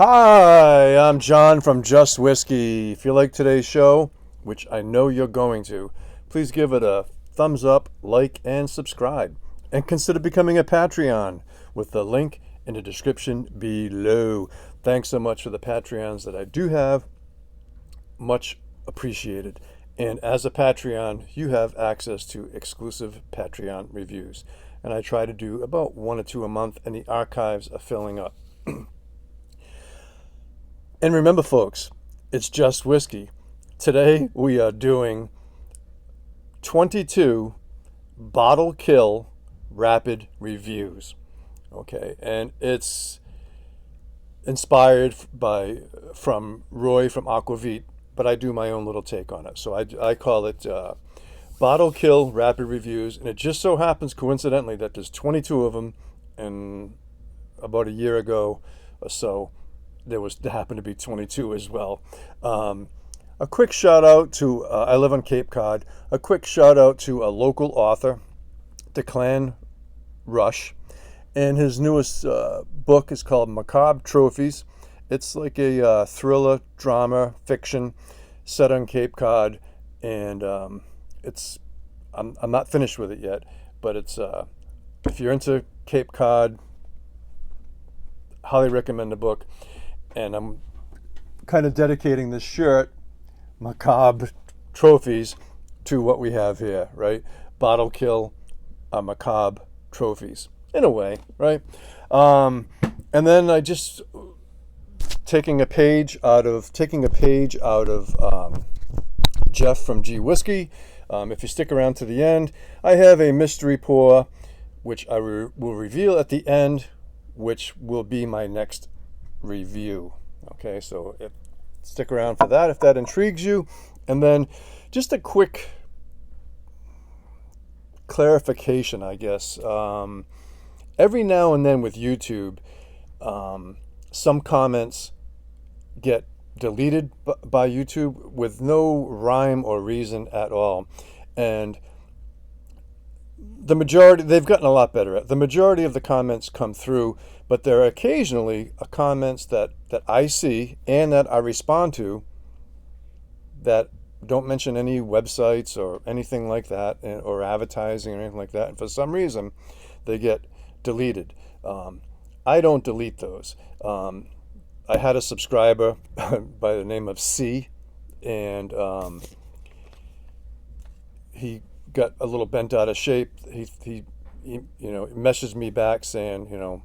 Hi, I'm John from Just Whiskey. If you like today's show, which I know you're going to, please give it a thumbs up, like, and subscribe. And consider becoming a Patreon with the link in the description below. Thanks so much for the Patreons that I do have. Much appreciated. And as a Patreon, you have access to exclusive Patreon reviews. And I try to do about 1 or 2 a month, and the archives are filling up. And remember, folks, it's Just Whiskey. Today we are doing 22 bottle kill rapid reviews. Okay, and it's inspired from Roy from Aquavit, but I do my own little take on it. So I call it bottle kill rapid reviews, and it just so happens coincidentally that there's 22 of them, and about a year ago or so there happened to be 22 as well. A quick shout out to I live on Cape Cod. A quick shout out to a local author, Declan Rush, and his newest book is called Macabre Trophies. It's like a thriller, drama, fiction set on Cape Cod, and I'm not finished with it yet, but it's if you're into Cape Cod, highly recommend the book. And I'm kind of dedicating this shirt, Macabre Trophies, to what we have here, right? Bottle kill, macabre trophies, in a way, right? And then I just taking a page out of Jeff from G Whiskey. If you stick around to the end, I have a mystery pour, which I will reveal at the end, which will be my next review. Okay, so stick around for that if that intrigues you. And then just a quick clarification, I guess. Every now and then with YouTube, some comments get deleted by YouTube with no rhyme or reason at all. And the majority, they've gotten a lot better at. The majority of the comments come through, but there are occasionally comments that I see and that I respond to that don't mention any websites or anything like that, or advertising or anything like that. And for some reason, they get deleted. I don't delete those. I had a subscriber by the name of C, and he got a little bent out of shape. He messaged me back saying,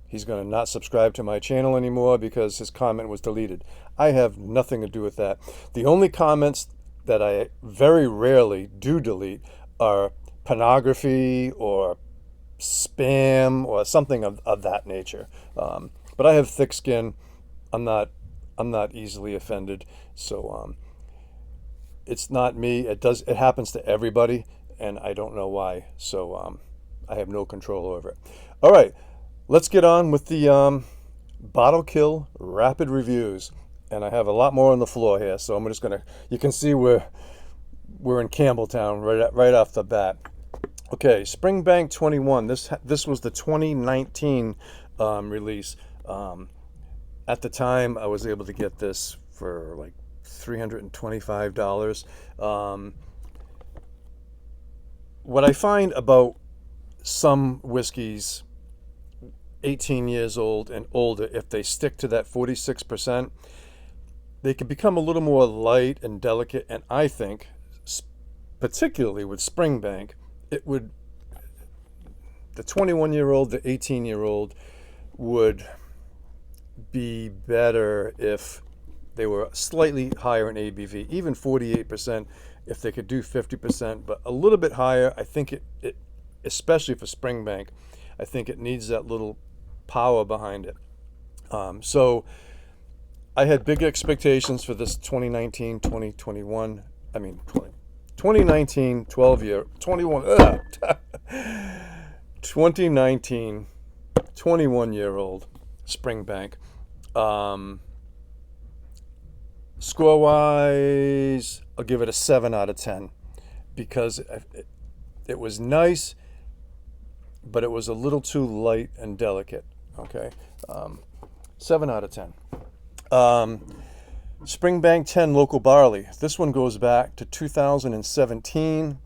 he's going to not subscribe to my channel anymore because his comment was deleted. I have nothing to do with that. The only comments that I very rarely do delete are pornography or spam or something of that nature. But I have thick skin. I'm not easily offended. So it's not me. It happens to everybody, and I don't know why. So I have no control over it. All right, let's get on with the bottle kill rapid reviews. And I have a lot more on the floor here, so I'm just gonna. You can see we're in Campbelltown right off the bat. Okay, Springbank 21. This was the 2019 release. At the time, I was able to get this for like $325. What I find about some whiskeys 18 years old and older, if they stick to that 46%, they can become a little more light and delicate. And I think, particularly with Springbank, the 21-year-old, the 18-year-old would be better if they were slightly higher in ABV, even 48%, if they could do 50%, but a little bit higher. I think it especially for Springbank, I think it needs that little power behind it. So I had big expectations for this 2019, 2021, 2019, 12-year, 2019, 21-year-old Springbank. Score-wise, I'll give it a 7 out of 10 because it was nice, but it was a little too light and delicate. Okay. 7 out of 10. Springbank 10 local barley. This one goes back to 2017.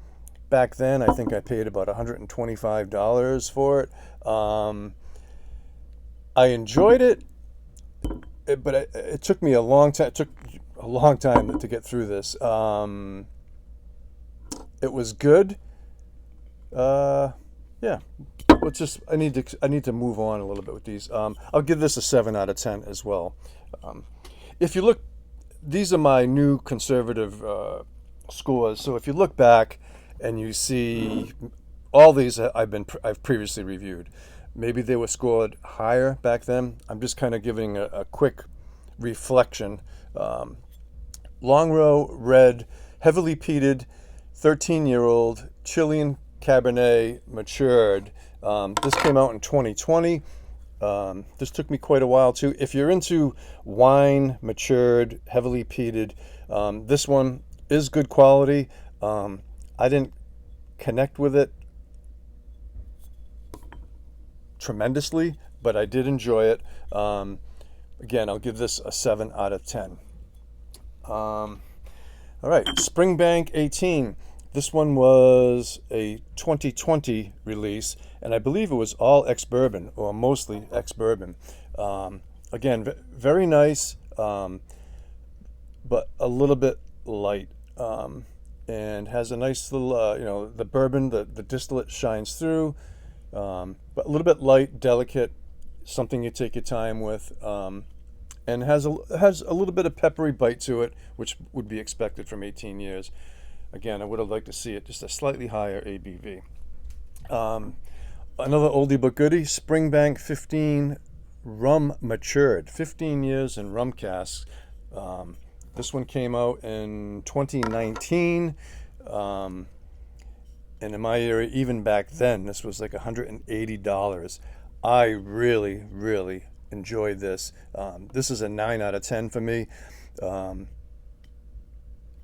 Back then, I think I paid about $125 for it. I enjoyed it, but it took me a long time. It took a long time to get through this. It was good. Yeah. I need to move on a little bit with these. I'll give this a 7 out of 10 as well. If you look, these are my new conservative scores. So if you look back and you see all these I've previously reviewed, maybe they were scored higher back then. I'm just kind of giving a quick reflection. Long Row Red, heavily peated, 13-year-old Chilean Cabernet matured. This came out in 2020. This took me quite a while too. If you're into wine, matured, heavily peated, this one is good quality. I didn't connect with it tremendously, but I did enjoy it. Again, I'll give this a 7 out of 10. All right, Springbank 18. This one was a 2020 release, and I believe it was all ex-bourbon, or mostly ex-bourbon. Again, very nice, but a little bit light, and has a nice little, the bourbon, the distillate shines through, but a little bit light, delicate, something you take your time with, and has a little bit of peppery bite to it, which would be expected from 18 years. Again, I would have liked to see it just a slightly higher ABV. Another oldie but goodie, Springbank 15 rum matured, 15 years in rum casks. This one came out in 2019, and in my area, even back then, this was like $180. I really, really enjoyed this. This is a 9 out of 10 for me.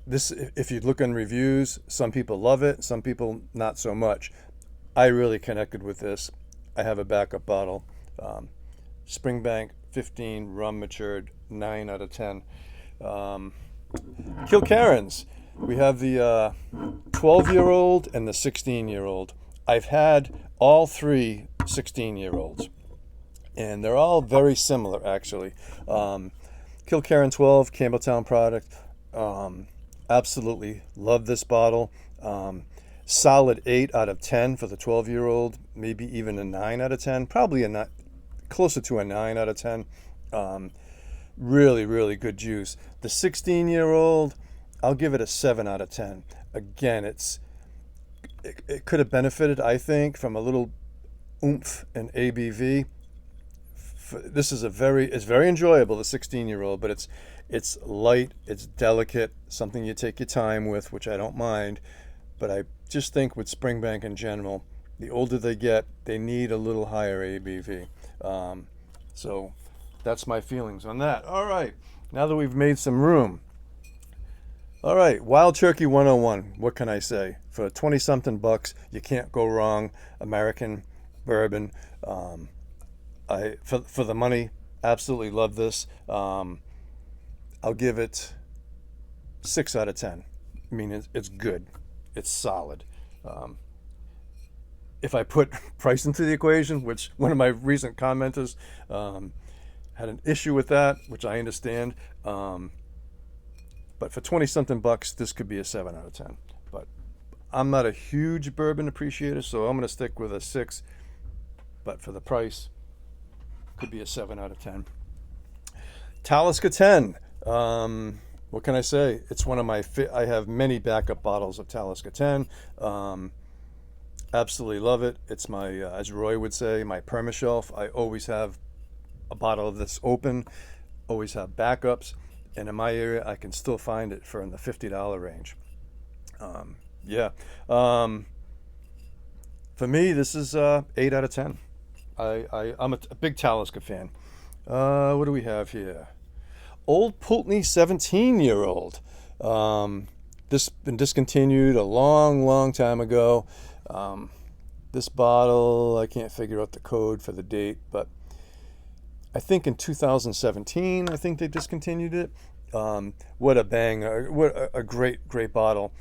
This, if you look on reviews, some people love it, some people not so much. I really connected with this. I have a backup bottle. Springbank 15 rum matured, 9 out of 10. Kilkerrans. We have the 12-year-old and the 16-year-old. I've had all three 16-year-olds, and they're all very similar, actually. Kilkerran 12, Campbelltown product. Absolutely love this bottle. Solid 8 out of 10 for the 12-year-old, maybe even a 9 out of 10, probably closer to a 9 out of 10. Really, really good juice. The 16-year-old, I'll give it a 7 out of 10. Again, it could have benefited, I think, from a little oomph and ABV. This is it's very enjoyable, the 16-year-old, but it's light, it's delicate, something you take your time with, which I don't mind. But I just think with Springbank in general, the older they get, they need a little higher ABV. So that's my feelings on that. All right, now that we've made some room. All right, Wild Turkey 101. What can I say? For 20-something bucks, you can't go wrong. American bourbon. For the money, absolutely love this. I'll give it 6 out of 10. I mean, it's good. It's solid. If I put price into the equation, which one of my recent commenters had an issue with that, which I understand. But for 20-something bucks, this could be a 7 out of 10. But I'm not a huge bourbon appreciator, so I'm going to stick with a 6. But for the price, could be a 7 out of 10. Talisker 10. What can I say? It's one of my I have many backup bottles of Talisker 10. Absolutely love it. It's my, as Roy would say, my perma-shelf. I always have a bottle of this open, always have backups. And in my area, I can still find it in the $50 range. For me, this is 8 out of 10. I'm a big Talisker fan. What do we have here? Old Pulteney 17-year-old. This been discontinued a long, long time ago. This bottle, I can't figure out the code for the date, but I think in 2017, I think they discontinued it. What a banger! What a great bottle.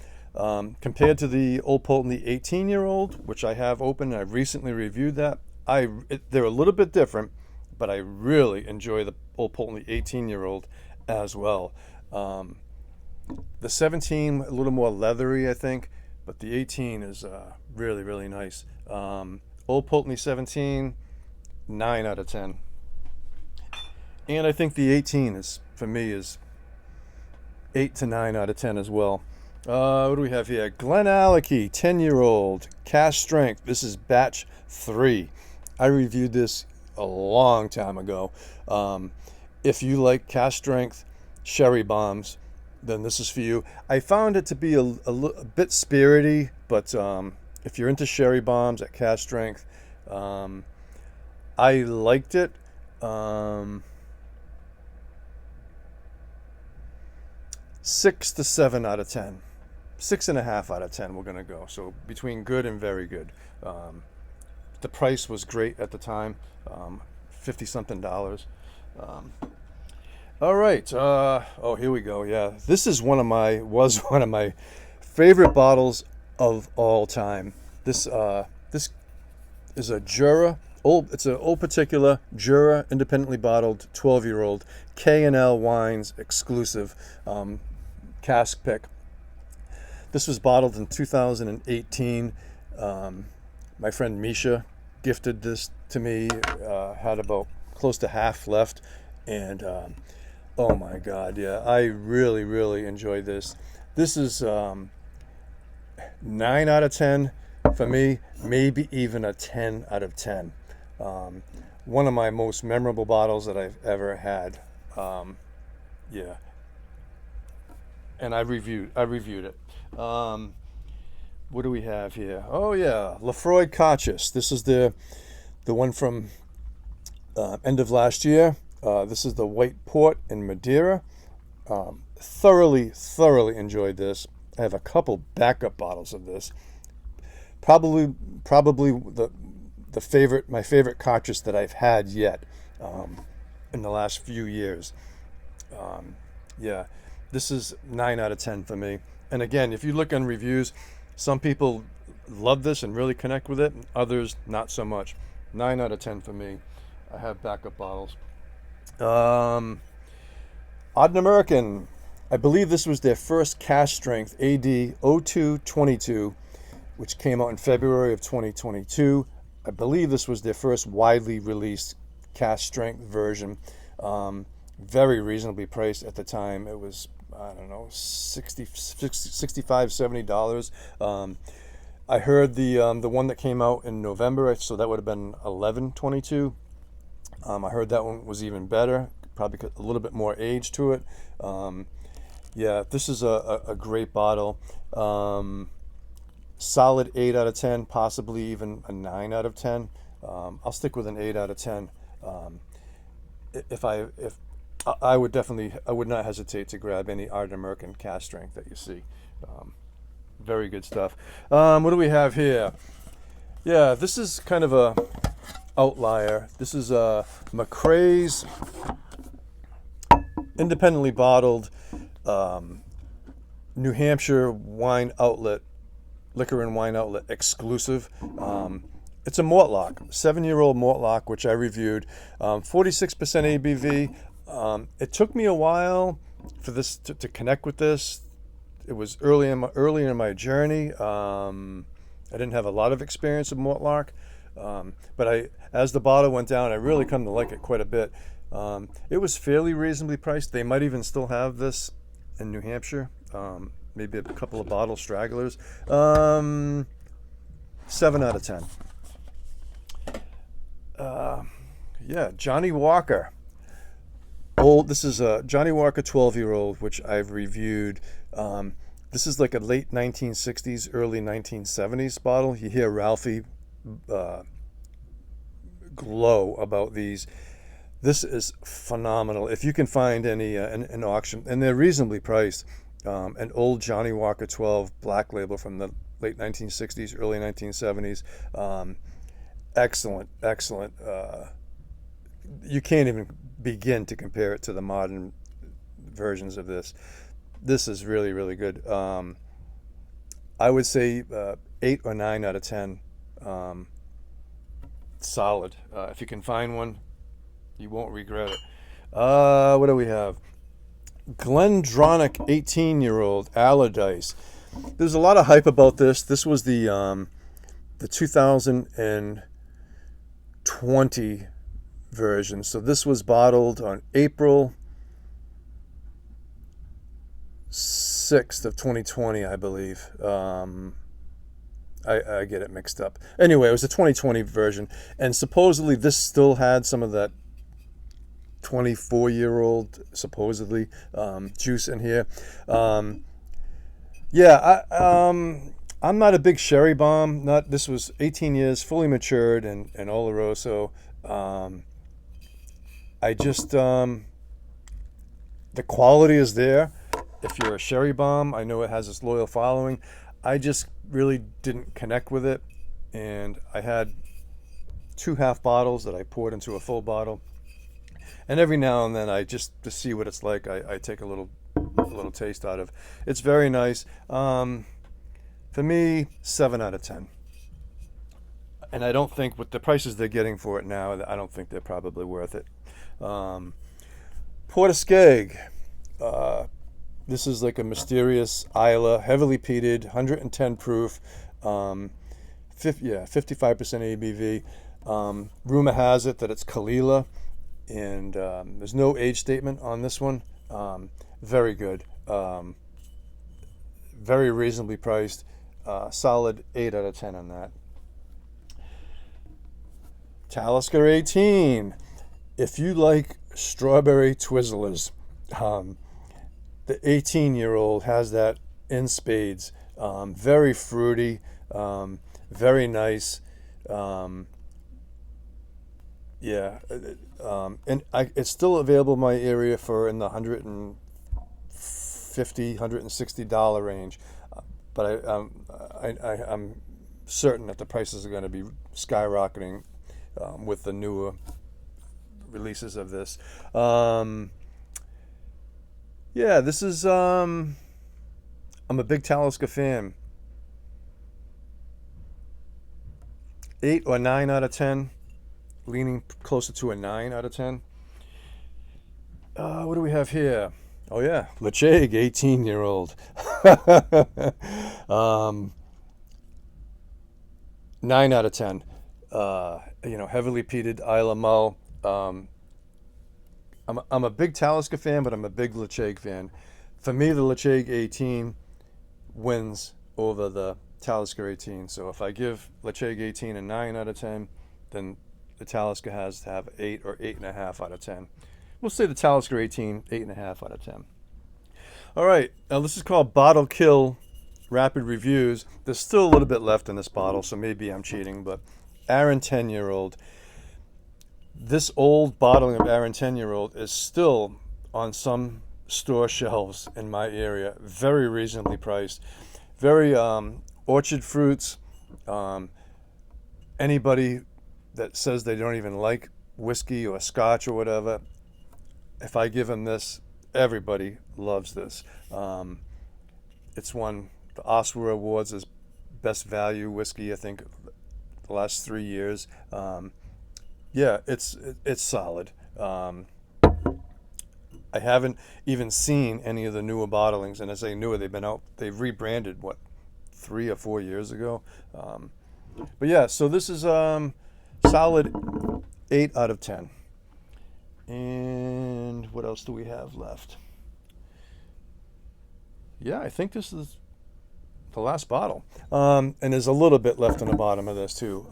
Compared to the Old Polton, the 18-year-old, which I have open, and I've recently reviewed that. They're a little bit different, but I really enjoy the Old Polton, the 18-year-old, as well. The 17 a little more leathery, I think, but the 18 is really nice. Old Polton, the 17, 9 out of 10. And I think the 18 is, for me, is 8 to 9 out of 10 as well. What do we have here? Glenallachie, 10-year-old, cask strength. This is batch 3. I reviewed this a long time ago. If you like cask strength sherry bombs, then this is for you. I found it to be a bit spirity, but if you're into sherry bombs at cask strength, I liked it. 6 to 7 out of 10. 6.5 out of 10 we're going to go. So between good and very good. The price was great at the time. 50-something dollars. All right. Oh, here we go. Yeah. This is one of my favorite bottles of all time. This is a Jura. It's an Old Particular Jura independently bottled 12-year-old K&L Wines exclusive cask pick. This was bottled in 2018. My friend Misha gifted this to me. Had about close to half left, and oh my God, yeah, I really enjoyed this. This is 9 out of 10 for me, maybe even a 10 out of 10. One of my most memorable bottles that I've ever had. Yeah. And I reviewed it. What do we have here? Oh yeah, Lafroy Cachis. This is the one from end of last year. This is the white port in Madeira. Thoroughly enjoyed this. I have a couple backup bottles of this. Probably my favorite Cachis that I've had yet in the last few years. Yeah, this is 9 out of 10 for me. And again, if you look on reviews, some people love this and really connect with it, and others not so much. 9 out of 10 for me. I have backup bottles. Odd and American. I believe this was their first cask strength AD 0222, which came out in February of 2022. I believe this was their first widely released cask strength version. Very reasonably priced at the time. It was, I don't know, $65, $70. I heard the one that came out in November, so that would have been 11/22. I heard that one was even better, probably a little bit more age to it. Yeah, this is a great bottle. Solid 8 out of 10, possibly even a 9 out of 10. I'll stick with an 8 out of 10. If I would not hesitate to grab any Art American cask strength that you see. Very good stuff. What do we have here? Yeah, this is kind of a outlier. This is McRae's independently bottled New Hampshire wine outlet, liquor and wine outlet exclusive. It's a Mortlock, 7-year-old Mortlock, which I reviewed. 46% ABV. It took me a while for this to connect with this. It was early in my journey. I didn't have a lot of experience with Mortlock, but as the bottle went down, I really come to like it quite a bit. It was fairly reasonably priced. They might even still have this in New Hampshire. Maybe a couple of bottle stragglers. 7 out of 10. Yeah, Johnny Walker. This is a Johnny Walker 12-year-old, which I've reviewed. This is like a late 1960s, early 1970s bottle. You hear Ralphie glow about these. This is phenomenal. If you can find any an auction, and they're reasonably priced, an old Johnny Walker 12 black label from the late 1960s, early 1970s. Excellent. you can't even begin to compare it to the modern versions of this. This is really, really good. I would say 8 or 9 out of 10. Um, Solid. If you can find one, you won't regret it. What do we have? Glendronach 18-year-old Allardyce. There's a lot of hype about this. This was the 2020 version. So this was bottled on April 6th of 2020, I believe. I get it mixed up. Anyway, it was the 2020 version, and supposedly this still had some of that 24-year-old supposedly juice in here. I'm not a big sherry bomb. This was 18 years, fully matured, and Oloroso. I just the quality is there. If you're a sherry bomb, I know it has its loyal following. I just really didn't connect with it, and I had 2 half bottles that I poured into a full bottle. And every now and then, to see what it's like, I take a little taste out of. It's very nice. For me, 7 out of 10. And I don't think with the prices they're getting for it now, I don't think they're probably worth it. Portiskeag. This is like a mysterious Isla, heavily peated, 110 proof, 55% ABV. Rumor has it that it's Kalila, and there's no age statement on this one. Very good. Very reasonably priced. Solid 8 out of 10 on that. Talisker 18. If you like strawberry Twizzlers, the 18-year-old has that in spades. Very fruity, very nice. And it's still available in my area for in the $150, $160 range. But I'm certain that the prices are going to be skyrocketing with the newer releases of this. This is I'm a big Talisker fan. 8 or 9 out of 10, leaning closer to a 9 out of 10. What do we have here? Oh yeah, Lechaig, 18-year-old. 9 out of 10. Heavily peated Isla Mull. I'm a big Talisker fan, but I'm a big Lechaig fan. For me, the Lechaig 18 wins over the Talisker 18. So if I give Lechaig 18 a 9 out of 10, then the Talisker has to have 8 or 8.5 out of 10. We'll say the Talisker 18, 8.5 out of 10. All right, now this is called Bottle Kill Rapid Reviews. There's still a little bit left in this bottle, so maybe I'm cheating, but Arran 10-year-old. This old bottling of Arran 10-year-old is still on some store shelves in my area. Very reasonably priced. Very orchard fruits. Anybody that says they don't even like whiskey or scotch or whatever, if I give them this, everybody loves this. It's won the Oscar Awards as best value whiskey, I think, the last 3 years. It's solid. I haven't even seen any of the newer bottlings, and I say newer, they've rebranded 3 or 4 years ago. So this is solid 8 out of 10. And what else do we have left? Yeah, I think this is the last bottle. And there's a little bit left on the bottom of this too.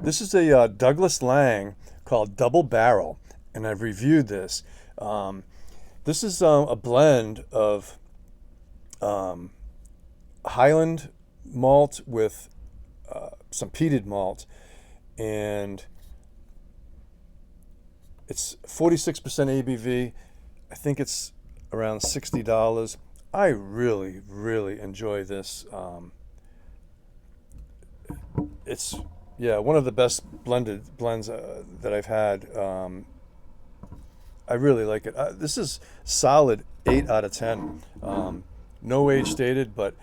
This is a Douglas Lang called Double Barrel, and I've reviewed this. This is a blend of Highland malt with some peated malt, and it's 46% ABV. I think it's around $60. I really, really enjoy this. It's Yeah, one of the best blends that I've had. I really like it. This is solid 8 out of 10. No age stated, but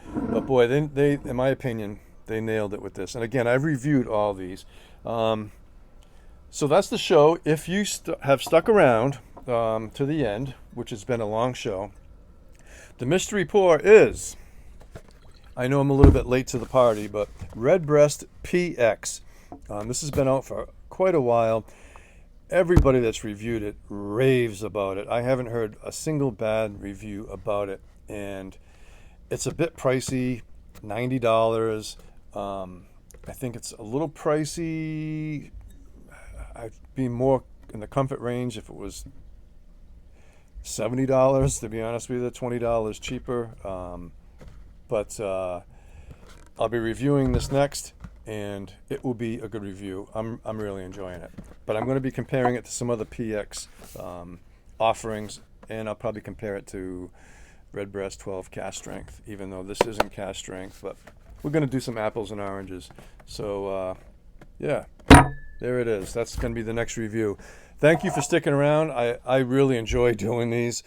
boy, they in my opinion they nailed it with this. And again, I've reviewed all these. So that's the show. If you have stuck around to the end, which has been a long show, the mystery pour is. I know I'm a little bit late to the party, but Redbreast PX. This has been out for quite a while. Everybody that's reviewed it raves about it. I haven't heard a single bad review about it, and it's a bit pricey, $90. I think it's a little pricey. I'd be more in the comfort range if it was $70, to be honest with you, $20 cheaper. But I'll be reviewing this next, and it will be a good review. I'm really enjoying it. But I'm going to be comparing it to some other PX offerings, and I'll probably compare it to Redbreast 12 cask strength, even though this isn't cask strength. But we're going to do some apples and oranges. So, yeah, there it is. That's going to be the next review. Thank you for sticking around. I really enjoy doing these.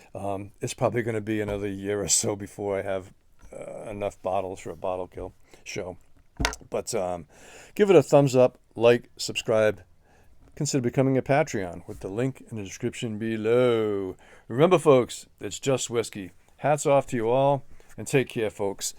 It's probably going to be another year or so before I have enough bottles for a bottle kill show. But give it a thumbs up, like, subscribe. Consider becoming a Patreon with the link in the description below. Remember, folks, it's just whiskey. Hats off to you all, and take care, folks.